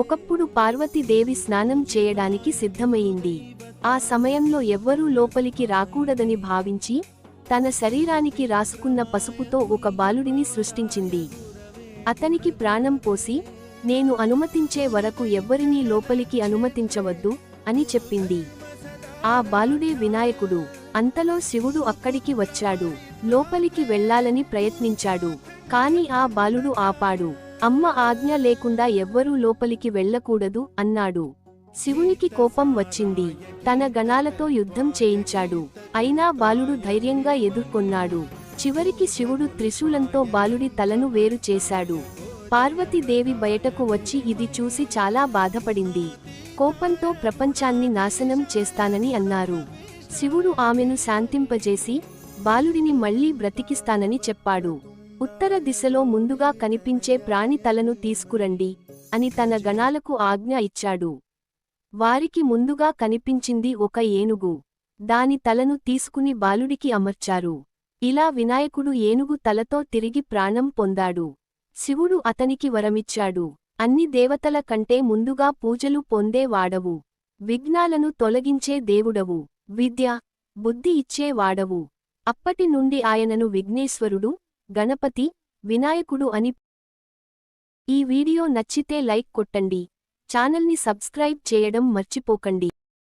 ఒకప్పుడు పార్వతీదేవి స్నానం చేయడానికి సిద్ధమయింది. ఆ సమయంలో ఎవ్వరూ లోపలికి రాకూడదని భావించి తన శరీరానికి రాసుకున్న పసుపుతో ఒక బాలుడిని సృష్టించింది. అతనికి ప్రాణం పోసి, నేను అనుమతించే వరకు ఎవ్వరినీ లోపలికి అనుమతించవద్దు అని చెప్పింది. ఆ బాలుడే వినాయకుడు. అంతలో శివుడు అక్కడికి వచ్చాడు. లోపలికి వెళ్లాలని ప్రయత్నించాడు. కాని ఆ బాలుడు ఆపాడు. అమ్మ ఆజ్ఞ లేకుండా ఎవ్వరూ లోపలికి వెళ్ళకూడదు అన్నాడు. శివునికి కోపం వచ్చింది. తన గణాలతో యుద్ధం చేయించాడు. అయినా బాలుడు ధైర్యంగా ఎదుర్కొన్నాడు. చివరికి శివుడు త్రిశూలంతో బాలుడి తలను వేరు చేశాడు. పార్వతీదేవి బయటకు వచ్చి ఇది చూసి చాలా బాధపడింది. కోపంతో ప్రపంచాన్ని నాశనం చేస్తానని అన్నారు. శివుడు ఆమెను శాంతింపజేసి బాలుడిని మళ్లీ బ్రతికిస్తానని చెప్పాడు. ఉత్తర దిశలో ముందుగా కనిపించే ప్రాణి తలను తీసుకురండి అని తన గణాలకు ఆజ్ఞ ఇచ్చాడు. వారికి ముందుగా కనిపించింది ఒక ఏనుగు. దాని తలను తీసుకుని బాలుడికి అమర్చారు. ఇలా వినాయకుడు ఏనుగు తలతో తిరిగి ప్రాణం పొందాడు. శివుడు అతనికి వరమిచ్చాడు. అన్ని దేవతల కంటే ముందుగా పూజలు పొందే వాడవు. విఘ్నాలను తొలగించే దేవుడవు. విద్య, బుద్ధి ఇచ్చే వాడవు. అప్పటి నుండి ఆయనను విఘ్నేశ్వరుడు, గణపతి, వినాయకుడు అని. ఈ వీడియో నచ్చితే లైక్ కొట్టండి. ఛానల్ని సబ్స్క్రైబ్ చేయడం మర్చిపోకండి.